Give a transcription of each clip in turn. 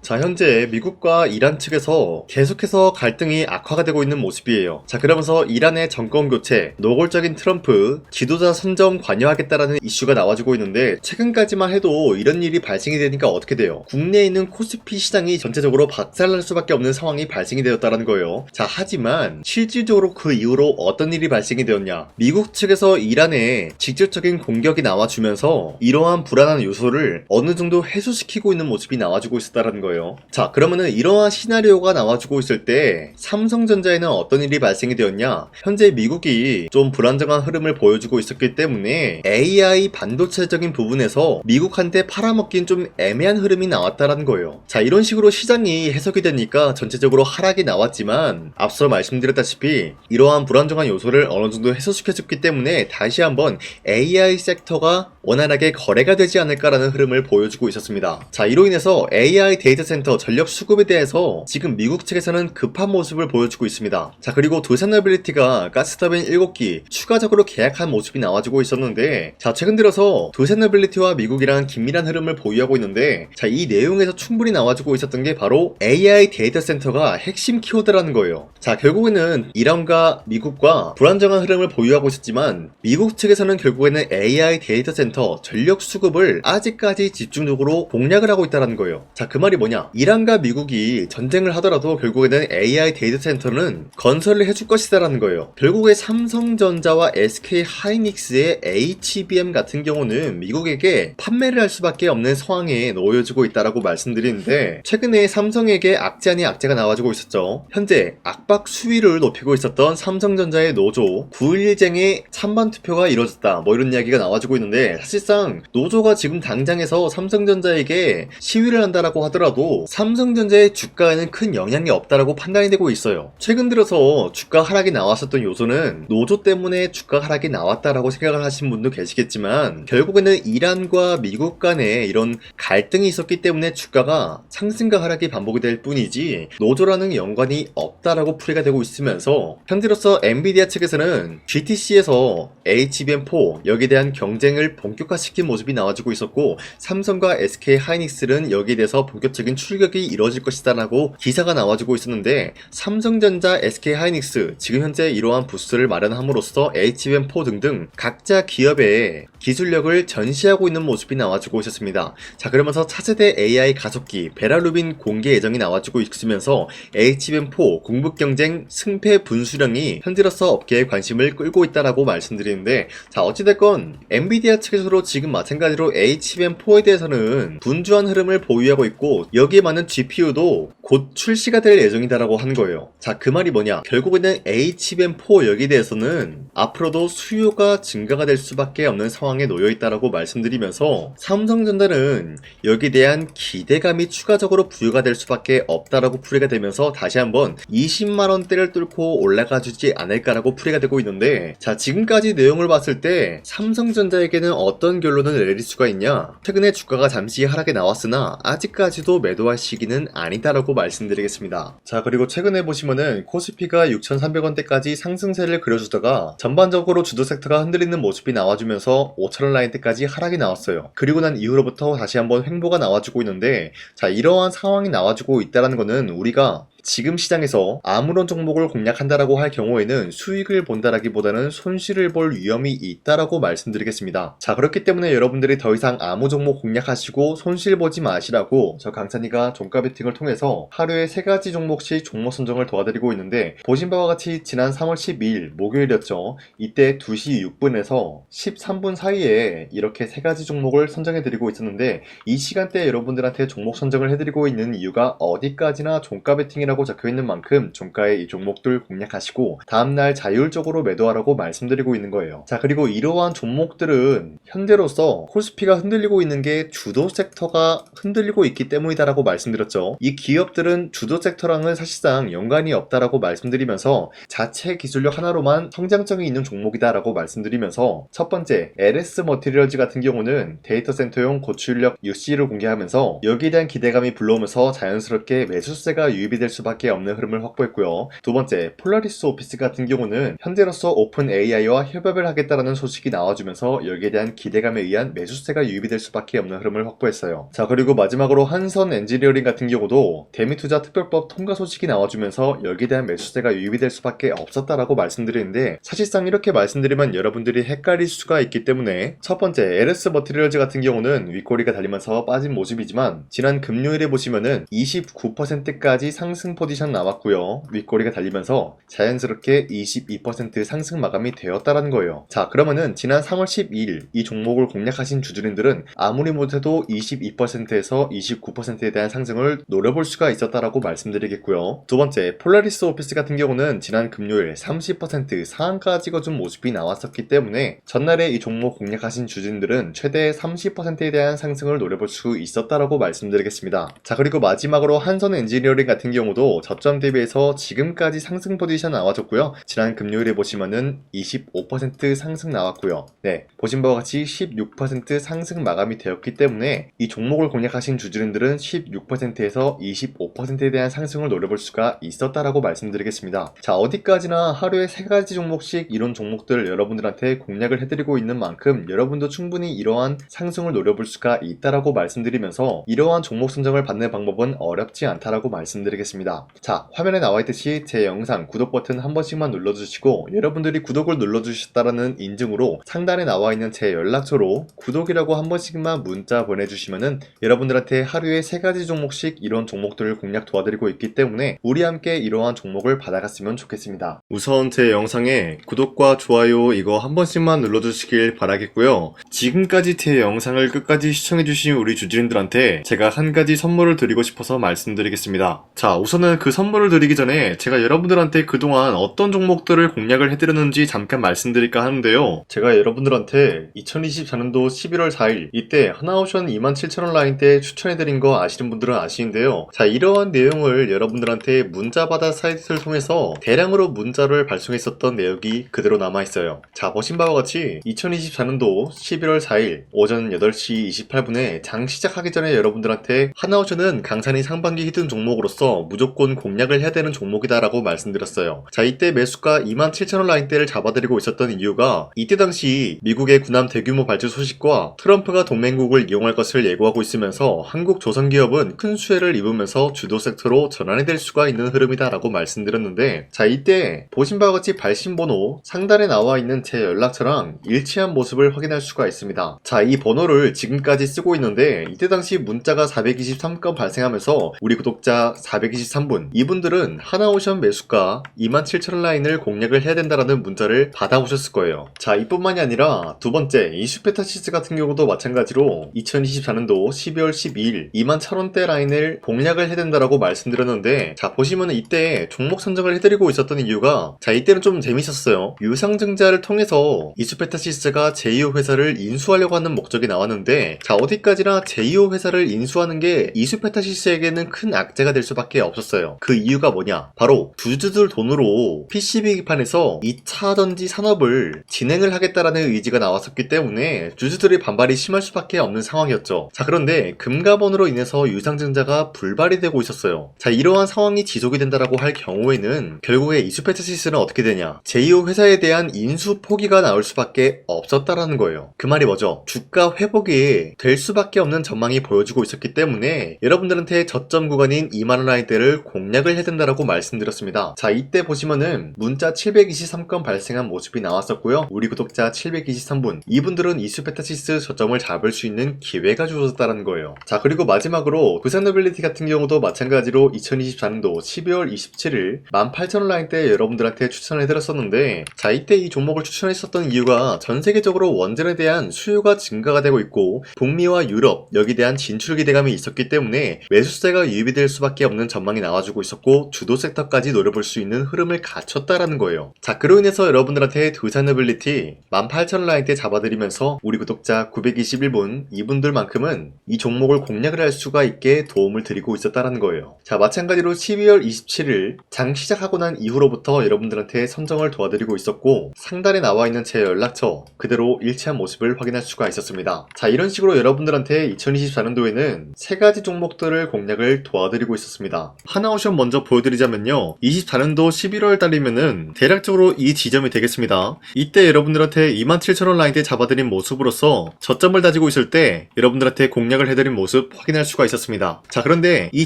자, 현재 미국과 이란 측에서 계속해서 갈등이 악화가 되고 있는 모습이에요. 자, 그러면서 이란의 정권 교체, 노골적인 트럼프, 지도자 선정 관여하겠다라는 이슈가 나와주고 있는데, 최근까지만 해도 이런 일이 발생이 되니까 어떻게 돼요? 국내에 있는 코스피 시장이 전체적으로 박살날 수밖에 없는 상황이 발생이 되었다는 거예요. 자, 하지만 실질적으로 그 이후로 어떤 일이 발생이 되었냐? 미국 측에서 이란에 직접적인 공격이 나와주면서 이러한 불안한 요소를 어느 정도 해소시키고 있는 모습이 나와주고 있었다는 거예요. 자, 그러면은 이러한 시나리오가 나와주고 있을 때 삼성전자에는 어떤 일이 발생이 되었냐? 현재 미국이 좀 불안정한 흐름을 보여주고 있었기 때문에 AI 반도체적인 부분에서 미국한테 팔아먹긴 좀 애매한 흐름이 나왔다라는 거예요. 자, 이런 식으로 시장이 해석이 되니까 전체적으로 하락이 나왔지만 앞서 말씀드렸다시피 이러한 불안정한 요소를 어느 정도 해소시켜줬기 때문에 다시 한번 AI 섹터가 원활하게 거래가 되지 않을까라는 흐름을 보여주고 있었습니다. 자, 이로 인해서 AI 데이터 센터 전력 수급에 대해서 지금 미국 측에서는 급한 모습을 보여주고 있습니다. 자, 그리고 두산노빌리티가 가스터빈 7기 추가적으로 계약한 모습이 나와주고 있었는데, 자, 최근 들어서 두산노빌리티와 미국이랑 긴밀한 흐름을 보유하고 있는데, 자, 이 내용에서 충분히 나와주고 있었던 게 바로 AI 데이터 센터가 핵심 키워드라는 거예요. 자, 결국에는 이란과 미국과 불안정한 흐름을 보유하고 있었지만 미국 측에서는 결국에는 AI 데이터 센터 전력 수급을 아직까지 집중적으로 공략을 하고 있다는 거예요. 자, 그 말이 뭐냐? 이란과 미국이 전쟁을 하더라도 결국에는 AI 데이터 센터는 건설을 해줄 것이다라는 거예요. 결국에 삼성전자와 SK 하이닉스의 HBM 같은 경우는 미국에게 판매를 할 수밖에 없는 상황에 놓여지고 있다라고 말씀드리는데, 최근에 삼성에게 악재 아닌 악재가 나와주고 있었죠. 현재 압박 수위를 높이고 있었던 삼성전자의 노조 9.11쟁의 찬반 투표가 이루어졌다, 뭐 이런 이야기가 나와주고 있는데, 사실상 노조가 지금 당장에서 삼성전자에게 시위를 한다라고 하더라도 삼성전자의 주가에는 큰 영향이 없다라고 판단이 되고 있어요. 최근 들어서 주가 하락이 나왔었던 요소는 노조 때문에 주가 하락이 나왔다라고 생각을 하신 분도 계시겠지만, 결국에는 이란과 미국 간에 이런 갈등이 있었기 때문에 주가가 상승과 하락이 반복이 될 뿐이지 노조라는 연관이 없다라고 풀이가 되고 있으면서, 현재로서 엔비디아 측에서는 GTC에서 HBM4 여기에 대한 경쟁을 본격화시킨 모습이 나와주고 있었고, 삼성과 SK 하이닉스는 여기에 대해서 본격적인 출격이 이루어질 것이다 라고 기사가 나와주고 있었는데, 삼성전자, SK 하이닉스 지금 현재 이러한 부스를 마련함으로써 HBM4 등등 각자 기업의 기술력을 전시하고 있는 모습이 나와주고 있었습니다. 자, 그러면서 차세대 AI 가속기 베라루빈 공개 예정이 나와주고 있으면서 HBM4 공급 경쟁 승패 분수령이 현재로서 업계의 관심을 끌고 있다라고 말씀드리는데, 자, 어찌됐건 엔비디아 측에서도 지금 마찬가지로 HBM4에 대해서는 분주한 흐름을 보유하고 있고, 여기에 맞는 GPU도 곧 출시가 될 예정이다라고 하는 거예요. 자, 그 말이 뭐냐? 결국에는 HBM4 여기에 대해서는 앞으로도 수요가 증가가 될 수밖에 없는 상황에 놓여 있다라고 말씀드리면서, 삼성전자는 여기에 대한 기대감이 추가적으로 부여가 될 수밖에 없다라고 풀이가 되면서 다시 한번 20만원대를 뚫고 올라가 주지 않을까라고 풀이가 되고 있는데, 자, 지금까지 내용을 봤을 때 삼성전자에게는 어떤 결론을 내릴 수가 있냐? 최근에 주가가 잠시 하락에 나왔으나 아직까지도 매도할 시기는 아니다라고 말씀드리겠습니다. 자, 그리고 최근에 보시면은 코스피가 6,300원대까지 상승세를 그려주다가 전반적으로 주도 섹터가 흔들리는 모습이 나와주면서 5,000원 라인대까지 하락이 나왔어요. 그리고 난 이후로부터 다시 한번 횡보가 나와주고 있는데, 자, 이러한 상황이 나와주고 있다는 거는 우리가 지금 시장에서 아무런 종목을 공략한다라고 할 경우에는 수익을 본다라기보다는 손실을 볼 위험이 있다라고 말씀드리겠습니다. 자, 그렇기 때문에 여러분들이 더 이상 아무 종목 공략하시고 손실 보지 마시라고 저 강찬이가 종가 베팅을 통해서 하루에 3가지 종목씩 종목 선정을 도와드리고 있는데, 보신 바와 같이 지난 3월 12일 목요일이었죠. 이때 2시 6분에서 13분 사이에 이렇게 3가지 종목을 선정해드리고 있었는데, 이 시간대에 여러분들한테 종목 선정을 해드리고 있는 이유가 어디까지나 종가 베팅이라 라고 적혀있는 만큼 종가의 이 종목들 공략하시고 다음날 자율적으로 매도하라고 말씀드리고 있는 거예요. 자, 그리고 이러한 종목들은 현재로서 코스피가 흔들리고 있는 게 주도 섹터가 흔들리고 있기 때문이다라고 말씀드렸죠. 이 기업들은 주도 섹터랑은 사실상 연관이 없다라고 말씀드리면서 자체 기술력 하나로만 성장성이 있는 종목이다라고 말씀드리면서, 첫 번째 LS 머티리얼즈 같은 경우는 데이터 센터용 고출력 UC를 공개하면서 여기에 대한 기대감이 불러오면서 자연스럽게 매수세가 유입이 될 수 수밖에 없는 흐름을 확보했고요. 두 번째, 폴라리스 오피스 같은 경우는 현재로서 오픈 AI와 협업을 하겠다라는 소식이 나와주면서 여기에 대한 기대감에 의한 매수세가 유입이 될 수밖에 없는 흐름을 확보했어요. 자, 그리고 마지막으로 한선 엔지니어링 같은 경우도 대미투자 특별법 통과 소식이 나와주면서 여기에 대한 매수세가 유입이 될 수밖에 없었다라고 말씀드리는데, 사실상 이렇게 말씀드리면 여러분들이 헷갈릴 수가 있기 때문에, 첫 번째 LS 머티리얼즈 같은 경우는 윗꼬리가 달리면서 빠진 모습이지만 지난 금요일에 보시면은 29%까지 상승 포지션 나왔고요. 윗꼬리가 달리면서 자연스럽게 22% 상승 마감이 되었다라는 거예요. 자, 그러면은 지난 3월 12일 이 종목을 공략하신 주주님들은 아무리 못해도 22%에서 29%에 대한 상승을 노려볼 수가 있었다라고 말씀드리겠고요. 두 번째, 폴라리스 오피스 같은 경우는 지난 금요일 30% 상한가 찍어준 모습이 나왔었기 때문에 전날에 이 종목 공략하신 주주님들은 최대 30%에 대한 상승을 노려볼 수 있었다라고 말씀드리겠습니다. 자, 그리고 마지막으로 한선 엔지니어링 같은 경우도 저점 대비해서 지금까지 상승 포지션 나와줬고요. 지난 금요일에 보시면은 25% 상승 나왔고요. 네, 보신 바와 같이 16% 상승 마감이 되었기 때문에 이 종목을 공략하신 주주님들은 16%에서 25%에 대한 상승을 노려볼 수가 있었다라고 말씀드리겠습니다. 자, 어디까지나 하루에 3가지 종목씩 이런 종목들을 여러분들한테 공략을 해드리고 있는 만큼 여러분도 충분히 이러한 상승을 노려볼 수가 있다라고 말씀드리면서 이러한 종목 선정을 받는 방법은 어렵지 않다라고 말씀드리겠습니다. 자, 화면에 나와 있듯이 제 영상 구독 버튼 한 번씩만 눌러주시고, 여러분들이 구독을 눌러주셨다라는 인증으로 상단에 나와 있는 제 연락처로 구독이라고 한 번씩만 문자 보내주시면은 여러분들한테 하루에 3가지 종목씩 이런 종목들을 공략 도와드리고 있기 때문에 우리 함께 이러한 종목을 받아갔으면 좋겠습니다. 우선 제 영상에 구독과 좋아요 이거 한 번씩만 눌러주시길 바라겠고요. 지금까지 제 영상을 끝까지 시청해주신 우리 주주님들한테 제가 한 가지 선물을 드리고 싶어서 말씀드리겠습니다. 자, 우선은 그 선물을 드리기 전에 제가 여러분들한테 그동안 어떤 종목들을 공략을 해드렸는지 잠깐 말씀드릴까 하는데요. 제가 여러분들한테 2024년도 11월 4일 이때 하나오션 27,000원 라인 때 추천해드린 거 아시는 분들은 아시는데요. 자, 이러한 내용을 여러분들한테 문자받아 사이트를 통해서 대량으로 문자를 발송했었던 내역이 그대로 남아있어요. 자, 보신 바와 같이 2024년도 11월 4일 오전 8시 28분에 장 시작하기 전에 여러분들한테 하나오션은 강산이 상반기 히든 종목으로서 무조건 공략을 해야 되는 종목이다 라고 말씀드렸어요. 자, 이때 매수가 27,000원 라인대를 잡아드리고 있었던 이유가 이때 당시 미국의 군함 대규모 발주 소식과 트럼프가 동맹국을 이용할 것을 예고하고 있으면서 한국 조선기업은 큰 수혜를 입으면서 주도 섹터로 전환이 될 수가 있는 흐름이다 라고 말씀드렸는데, 자, 이때 보신 바와 같이 발신번호 상단에 나와 있는 제 연락처랑 일치한 모습을 확인할 수가 있습니다. 자, 이 번호를 지금까지 쓰고 있는데 이때 당시 문자가 423건 발생하면서 우리 구독자 423분, 이분들은 하나오션 매수가 27,000원 라인을 공략을 해야 된다라는 문자를 받아오셨을 거예요. 자, 이뿐만이 아니라 두 번째 이슈페타시스 같은 경우도 마찬가지로 2024년도 12월 12일 21,000원대 라인을 공략을 해야 된다라고 말씀드렸는데, 자, 보시면은 이때 종목 선정을 해드리고 있었던 이유가, 자, 이때는 좀 재밌었어요. 유상증자를 통해서 이슈페타시스가 제2호 회사를 인수하려고 하는 목적이 나왔는데, 자, 어디까지나 제2호 회사를 인수하는 게 이슈페타시스에게는 큰 악재가 될 수밖에 없었어요. 그 이유가 뭐냐? 바로 주주들 돈으로 PCB 기판에서 2차 전지 산업을 진행을 하겠다라는 의지가 나왔었기 때문에 주주들의 반발이 심할 수밖에 없는 상황이었죠. 자, 그런데 금가번으로 인해서 유상증자가 불발이 되고 있었어요. 자, 이러한 상황이 지속이 된다라고 할 경우에는 결국에 이슈페타시스는 어떻게 되냐? 제2호 회사에 대한 인수 포기가 나올 수밖에 없었다라는 거예요. 그 말이 뭐죠? 주가 회복이 될 수밖에 없는 전망이 보여지고 있었기 때문에 여러분들한테 저점 구간인 2만원 라인대를 공략을 해야 된다라고 말씀드렸습니다. 자, 이때 보시면은 문자 723건 발생한 모습이 나왔었고요. 우리 구독자 723분, 이분들은 이슈페타시스 저점을 잡을 수 있는 기회가 주어졌다는 거예요. 자, 그리고 마지막으로 부산노빌리티 같은 경우도 마찬가지로 2024년도 12월 27일 18,000원 라인대 여러분들한테 추천을 해드렸었는데, 자, 이때 이 종목을 추천했었던 이유가 전 세계적으로 원전에 대한 수요가 증가가 되고 있고 북미와 유럽 여기에 대한 진출 기대감이 있었기 때문에 매수세가 유입이 될 수밖에 없는 전망이 나와주고 있었고 주도 섹터까지 노려볼 수 있는 흐름을 갖췄다라는 거예요. 자, 그로 인해서 여러분들한테 두산노빌리티 18,000원 라인대 잡아드리면서 우리 구독자 921분, 이분들만큼은 이 종목을 공략을 할 수가 있게 도움을 드리고 있었다라는 거예요. 자, 마찬가지로 12월 27일 장 시작하고 난 이후로부터 여러분들한테 선정을 도와드리고 있었고 상단에 나와 있는 제 연락처 그대로 일치한 모습을 확인할 수가 있었습니다. 자, 이런 식으로 여러분들한테 2024년도에는 3가지 종목들을 공략을 도와드리고 있었습니다. 하나오션 먼저 보여드리자면요. 24년도 11월 달이면은 대략적으로 이 지점이 되겠습니다. 이때 여러분들한테 27,000원 라인대 잡아드린 모습으로서 저점을 다지고 있을 때 여러분들한테 공략을 해드린 모습 확인할 수가 있었습니다. 자, 그런데 이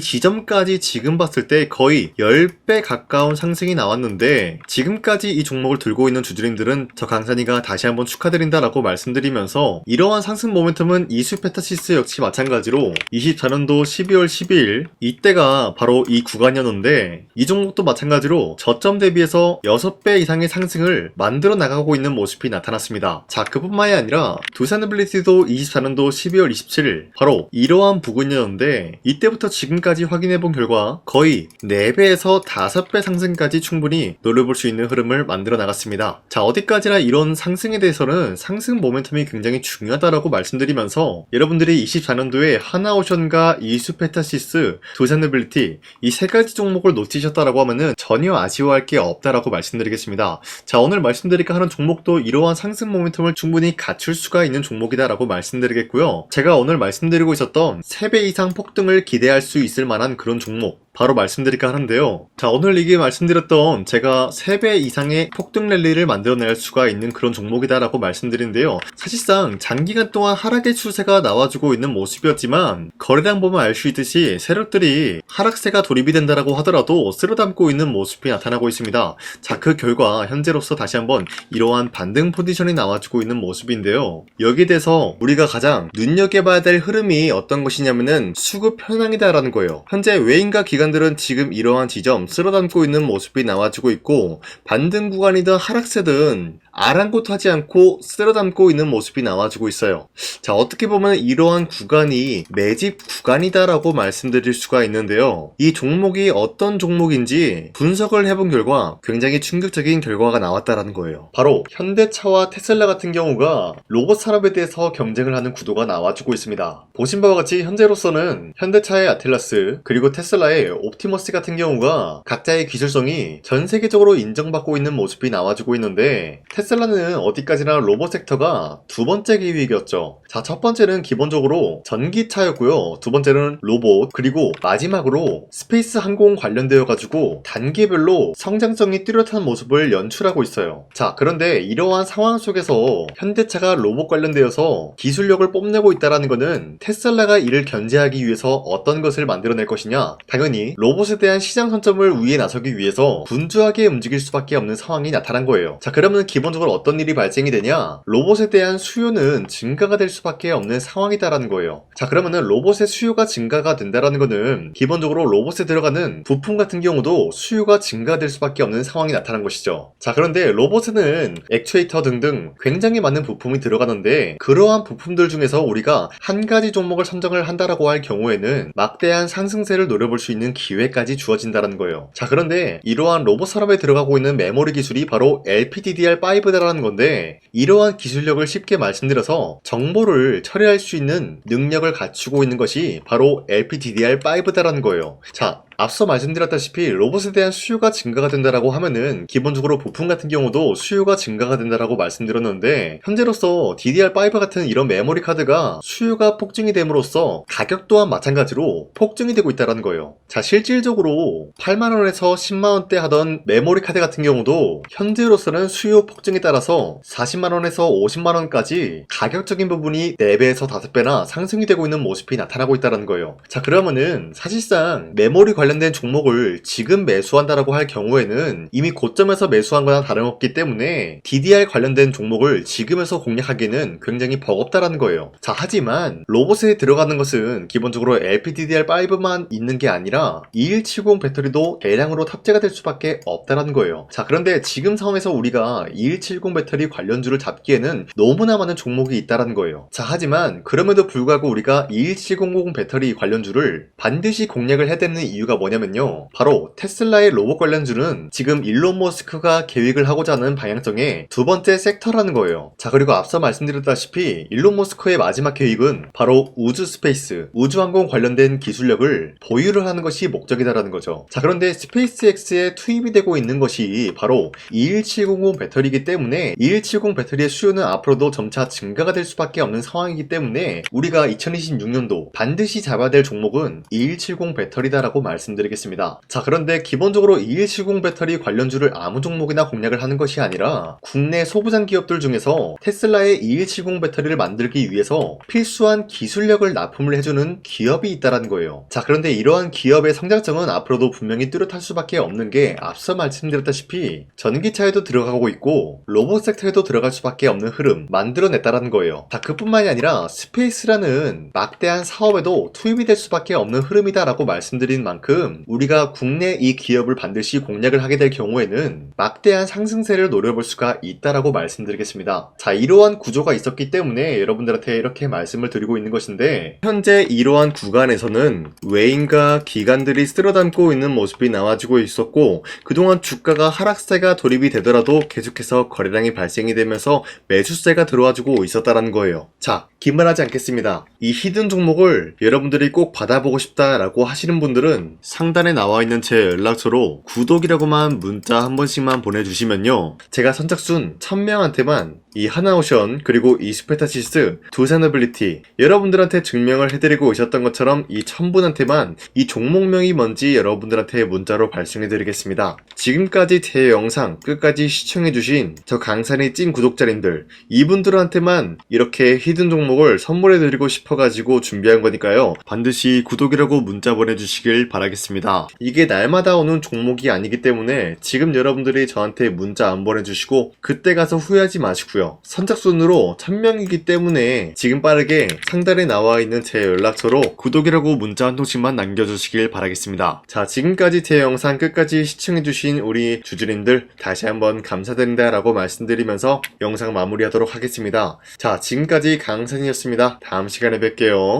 지점까지 지금 봤을 때 거의 10배 가까운 상승이 나왔는데 지금까지 이 종목을 들고 있는 주주님들은 저 강산이가 다시 한번 축하드린다라고 말씀드리면서 이러한 상승 모멘텀은 이수페타시스 역시 마찬가지로 24년도 12월 12일 이때가 바로 이 구간이었는데 이 종목도 마찬가지로 저점 대비해서 6배 이상의 상승을 만들어 나가고 있는 모습이 나타났습니다. 자, 그뿐만이 아니라 두산빌리티도 24년도 12월 27일 바로 이러한 부근이었는데 이때부터 지금까지 확인해본 결과 거의 4배에서 5배 상승까지 충분히 노려볼 수 있는 흐름을 만들어 나갔습니다. 자, 어디까지나 이런 상승에 대해서는 상승 모멘텀이 굉장히 중요하다라고 말씀드리면서 여러분들이 24년도에 하나오션과 이수페타시스, 두산빌리티 이 세 가지 종목을 놓치셨다라고 하면은 전혀 아쉬워할 게 없다라고 말씀드리겠습니다. 자, 오늘 말씀드릴까 하는 종목도 이러한 상승 모멘텀을 충분히 갖출 수가 있는 종목이다라고 말씀드리겠고요. 제가 오늘 말씀드리고 있었던 3배 이상 폭등을 기대할 수 있을 만한 그런 종목 바로 말씀드릴까 하는데요. 자, 오늘 이게 말씀드렸던 제가 3배 이상의 폭등 랠리를 만들어낼 수가 있는 그런 종목이다라고 말씀드리는데요. 사실상 장기간 동안 하락의 추세가 나와주고 있는 모습이었지만 거래량 보면 알 수 있듯이 세력들이 하락세가 돌입이 된다라고 하더라도 쓸어담고 있는 모습이 나타나고 있습니다. 자, 그 결과 현재로서 다시 한번 이러한 반등 포지션이 나와주고 있는 모습인데요. 여기에 대해서 우리가 가장 눈여겨봐야 될 흐름이 어떤 것이냐면은 수급 현황이다라는 거예요. 현재 외인과 기관들은 지금 이러한 지점 쓸어담고 있는 모습이 나와주고 있고 반등 구간이든 하락세든 아랑곳하지 않고 쓸어담고 있는 모습이 나와주고 있어요. 자, 어떻게 보면 이러한 구간이 매집 구간이다라고 말씀드릴 수가 있는데요. 이 종목이 어떤 종목인지 분석을 해본 결과 굉장히 충격적인 결과가 나왔다라는 거예요. 바로 현대차와 테슬라 같은 경우가 로봇 산업에 대해서 경쟁을 하는 구도가 나와주고 있습니다. 보신 바와 같이 현재로서는 현대차의 아틀라스 그리고 테슬라의 옵티머스 같은 경우가 각자의 기술성이 전 세계적으로 인정받고 있는 모습이 나와주고 있는데 테슬라는 어디까지나 로봇 섹터가 두 번째 기획이었죠. 자, 첫 번째는 기본적으로 전기차였고요. 두 번째는 로봇, 그리고 마지막으로 스페이스 항공 관련되어 가지고 단계별로 성장성이 뚜렷한 모습을 연출하고 있어요. 자, 그런데 이러한 상황 속에서 현대차가 로봇 관련되어서 기술력을 뽐내고 있다는 것은 테슬라가 이를 견제하기 위해서 어떤 것을 만들어낼 것이냐? 당연히 로봇에 대한 시장 선점을 위해 나서기 위해서 분주하게 움직일 수밖에 없는 상황이 나타난 거예요. 자, 그러면 기본적으로 어떤 일이 발생이 되냐? 로봇에 대한 수요는 증가가 될 수밖에 없는 상황이다라는 거예요. 자, 그러면은 로봇의 수요가 증가가 된다라는 거는 기본적으로 로봇에 들어가는 부품 같은 경우도 수요가 증가될 수밖에 없는 상황이 나타난 것이죠. 자, 그런데 로봇에는 액추에이터 등등 굉장히 많은 부품이 들어가는데 그러한 부품들 중에서 우리가 한 가지 종목을 선정을 한다라고 할 경우에는 막대한 상승세를 노려볼 수 있는 기회까지 주어진다는 거예요. 자, 그런데 이러한 로봇 산업에 들어가고 있는 메모리 기술이 바로 LPDDR5다라는 건데 이러한 기술력을 쉽게 말씀드려서 정보를 처리할 수 있는 능력을 갖추고 있는 것이 바로 LPDDR5다라는 거예요. 자, 앞서 말씀드렸다시피 로봇에 대한 수요가 증가가 된다라고 하면은 기본적으로 부품 같은 경우도 수요가 증가가 된다라고 말씀드렸는데 현재로서 DDR5 같은 이런 메모리 카드가 수요가 폭증이 됨으로써 가격 또한 마찬가지로 폭증이 되고 있다는 거예요. 자, 실질적으로 8만원에서 10만원대 하던 메모리 카드 같은 경우도 현재로서는 수요 폭증에 따라서 40만원에서 50만원까지 가격적인 부분이 4배에서 5배나 상승이 되고 있는 모습이 나타나고 있다는 거예요. 자, 그러면은 사실상 메모리 관련된 종목을 지금 매수한다라고 할 경우에는 이미 고점에서 매수한 거나 다름없기 때문에 DDR 관련된 종목을 지금에서 공략하기는 굉장히 버겁다라는 거예요. 자, 하지만 로봇에 들어가는 것은 기본적으로 LPDDR5만 있는 게 아니라 2170 배터리도 대량으로 탑재가 될 수밖에 없다라는 거예요. 자, 그런데 지금 상황에서 우리가 2170 배터리 관련주를 잡기에는 너무나 많은 종목이 있다라는 거예요. 자, 하지만 그럼에도 불구하고 우리가 21700 배터리 관련주를 반드시 공략을 해야 되는 이유가 뭐냐면요, 바로 테슬라의 로봇 관련주는 지금 일론 머스크가 계획을 하고자 하는 방향성의 두 번째 섹터라는 거예요. 자, 그리고 앞서 말씀드렸다시피 일론 머스크의 마지막 계획은 바로 우주 스페이스, 우주항공 관련된 기술력을 보유를 하는 것이 목적이다라는 거죠. 자, 그런데 스페이스X에 투입이 되고 있는 것이 바로 21700 배터리이기 때문에 2170 배터리의 수요는 앞으로도 점차 증가가 될 수밖에 없는 상황이기 때문에 우리가 2026년도 반드시 잡아야 될 종목은 2170 배터리다라고 말씀드립니다. 말씀드리겠습니다. 자, 그런데 기본적으로 2170 배터리 관련주를 아무 종목이나 공략을 하는 것이 아니라 국내 소부장 기업들 중에서 테슬라의 2170 배터리를 만들기 위해서 필수한 기술력을 납품을 해주는 기업이 있다는 거예요. 자, 그런데 이러한 기업의 성장성은 앞으로도 분명히 뚜렷할 수밖에 없는 게 앞서 말씀드렸다시피 전기차에도 들어가고 있고 로봇 섹터에도 들어갈 수밖에 없는 흐름 만들어냈다라는 거예요. 자, 그뿐만이 아니라 스페이스라는 막대한 사업에도 투입이 될 수밖에 없는 흐름이다라고 말씀드린 만큼 우리가 국내 이 기업을 반드시 공략을 하게 될 경우에는 막대한 상승세를 노려볼 수가 있다라고 말씀드리겠습니다. 자, 이러한 구조가 있었기 때문에 여러분들한테 이렇게 말씀을 드리고 있는 것인데, 현재 이러한 구간에서는 외인과 기관들이 쓸어담고 있는 모습이 나와주고 있었고, 그동안 주가가 하락세가 돌입이 되더라도 계속해서 거래량이 발생이 되면서 매수세가 들어와주고 있었다는 거예요. 자, 긴말하지 않겠습니다. 이 히든 종목을 여러분들이 꼭 받아보고 싶다라고 하시는 분들은 상단에 나와 있는 제 연락처로 구독이라고만 문자 한 번씩만 보내주시면요, 제가 선착순 1000명한테만 이 하나오션 그리고 이 스페타시스 두 사너빌리티 여러분들한테 증명을 해드리고 있었던 것처럼 이 1000분한테만 이 종목명이 뭔지 여러분들한테 문자로 발송해드리겠습니다. 지금까지 제 영상 끝까지 시청해주신 저 강산의 찐 구독자님들, 이분들한테만 이렇게 히든 종목을 선물해드리고 싶어가지고 준비한 거니까요, 반드시 구독이라고 문자 보내주시길 바라겠습니다. 이게 날마다 오는 종목이 아니기 때문에 지금 여러분들이 저한테 문자 안 보내주시고 그때 가서 후회하지 마시고요. 선착순으로 1000명이기 때문에 지금 빠르게 상단에 나와 있는 제 연락처로 구독이라고 문자 한 통씩만 남겨주시길 바라겠습니다. 자, 지금까지 제 영상 끝까지 시청해주신 우리 주주님들 다시 한번 감사드린다 라고 말씀드리면서 영상 마무리하도록 하겠습니다. 자, 지금까지 강산이었습니다. 다음 시간에 뵐게요.